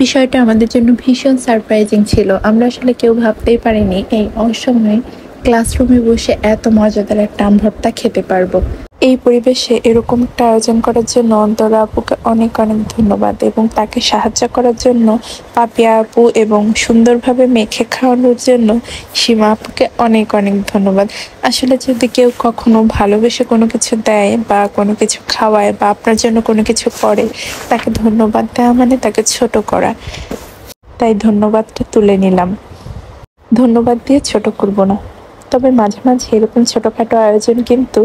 বিষয়টা আমাদের জন্য ভীষণ সারপ্রাইজিং ছিল। আমরা আসলে কেউ ভাবতেই পারিনি এই অসময়ে ক্লাসরুমে বসে এত মজাদার একটা আম ভর্তা খেতে পারবো। এই পরিবেশে এরকম একটা আয়োজন করার জন্য অন্তরা আপুকে অনেক অনেক ধন্যবাদ, এবং তাকে সাহায্য করার জন্য পাপিয়া আপু এবং সুন্দরভাবে মেখে খাওয়ানোর জন্য সীমা আপুকে অনেক অনেক ধন্যবাদ। আসলে যদি কেউ কখনো ভালোবেসে কোনো কিছু দেয় বা কোনো কিছু খাওয়ায় বা আপনার জন্য কোনো কিছু করে, তাকে ধন্যবাদ দেওয়া মানে তাকে ছোট করা। তাই ধন্যবাদটা তুলে নিলাম। ধন্যবাদ দিয়ে ছোট করব না, তবে মাঝে মাঝে এরকম ছোটখাটো আয়োজন কিন্তু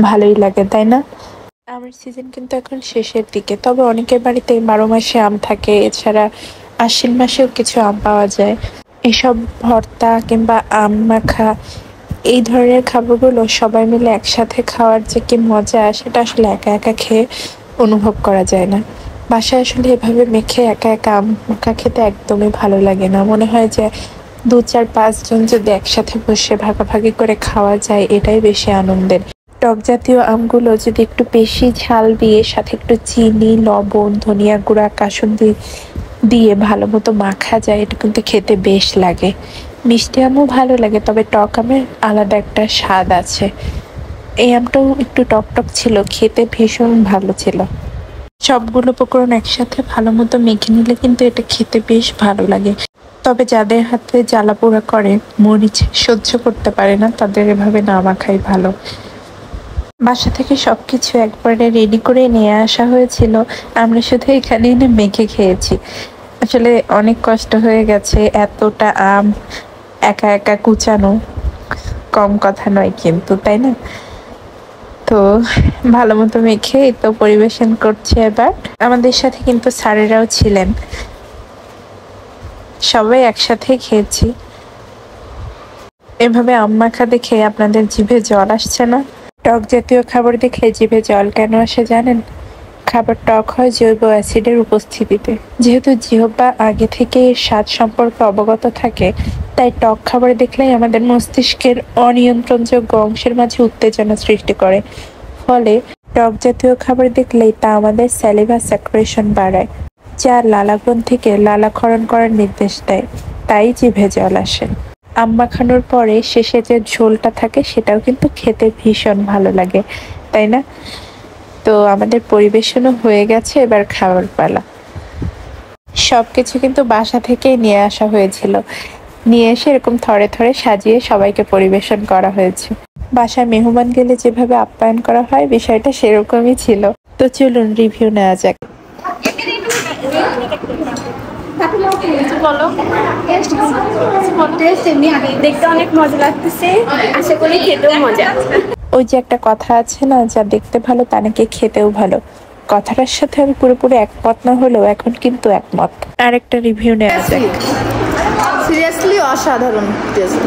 ভালোই লাগে, তাই না? আমের সিজন কিন্তু এখন শেষের দিকে, তবে অনেকের বাড়িতে 12 মাসে আম থাকে। এছাড়া আশ্বিন মাসেও কিছু আম পাওয়া যায়। এসব ভর্তা কিংবা আম মাখা এই ধরনের খাবারগুলো সবাই মিলে একসাথে খাওয়ার যে কি মজা, সেটা আসলে একা একা খেয়ে অনুভব করা যায় না। বাসায় আসলে এভাবে মেখে একা একা আম মাখা খেতে একদমই ভালো লাগে না। মনে হয় যে 2, 4, 5 জন যদি একসাথে বসে ভাগাভাগি করে খাওয়া যায়, এটাই বেশি আনন্দের। টক জাতীয় আমগুলো যদি একটু বেশি ঝাল দিয়ে সাথে একটু চিনি, লবণ, ধনিয়া গুঁড়া, কাসুন্দি দিয়ে ভালো মতো মাখা যায়, এটা কিন্তু খেতে বেশ লাগে। মিষ্টি আমও ভালো লাগে, তবে টক আমের আলাদা একটা স্বাদ আছে। এই আমটাও একটু টক টক ছিল, খেতে ভীষণ ভালো ছিল। সবগুলো উপকরণ একসাথে ভালো মতো মেখে নিলে কিন্তু এটা খেতে বেশ ভালো লাগে। তবে যাদের হাতে জ্বালা পোড়া করে, মরিচ সহ্য করতে পারে না, তাদের এভাবে না মাখাই ভালো। বাসা থেকে সবকিছু একবারে রেডি করে নিয়ে আসা হয়েছিল, আমরা শুধু এখানে এনে মেখে খেয়েছি। আসলে অনেক কষ্ট হয়ে গেছে, এতটা আম একা একা কুচানো কম কথা নয় কিন্তু, তাই না? তো ভালো মতো মেখে তো পরিবেশন করছে এবার। আমাদের সাথে কিন্তু স্যারেরাও ছিলেন, সবাই একসাথে খেয়েছি। এভাবে আম মাখা দেখে আপনাদের জিভে জল আসছে না? টক জাতীয় খাবার দেখে জিভে জল কেন আসে জানেন? খাবার টক হয় জৈব অ্যাসিডের উপস্থিতিতে। যেহেতু জিহ্বা আগে থেকে এর স্বাদ সম্পর্কে অবগত থাকে, তাই টক খাবার দেখলেই আমাদের মস্তিষ্কের অনিয়ন্ত্রণযোগ্য অংশের মাঝে উত্তেজনা সৃষ্টি করে। ফলে টক জাতীয় খাবার দেখলেই তা আমাদের স্যালিভা সেক্রেশন বাড়ায়, যা লালাগ্রন্থিকে লালাক্ষরণ করার নির্দেশ দেয়। তাই জিভে জল আসে। আম মাখানোর পরে শেষে যে ঝোলটা থাকে, সেটাও কিন্তু খেতে ভীষণ ভালো লাগে, তাই না? তো আমাদের পরিবেশনও হয়ে গেছে, এবার খাওয়ার পালা। সবকিছু কিন্তু বাসা থেকেই নিয়ে আসা হয়েছিল। নিয়ে এসে এরকম থরে থরে সাজিয়ে সবাইকে পরিবেশন করা হয়েছে। বাসায় মেহমান গেলে যেভাবে আপ্যায়ন করা হয়, বিষয়টা সেরকমই ছিল। তো চলুন রিভিউ নেওয়া যাক। দেখতে অনেক মজা লাগতেছে, আশা করি খেতেও মজা। ওই যে একটা কথা আছে না, যা দেখতে ভালো তা নাকি খেতেও ভালো। কথাটার সাথে আমি পুরোপুরি একমত না হলেও এখন কিন্তু একমত। আর একটা রিভিউ নেওয়া যাক। সিরিয়াসলি অসাধারণ টেস্ট।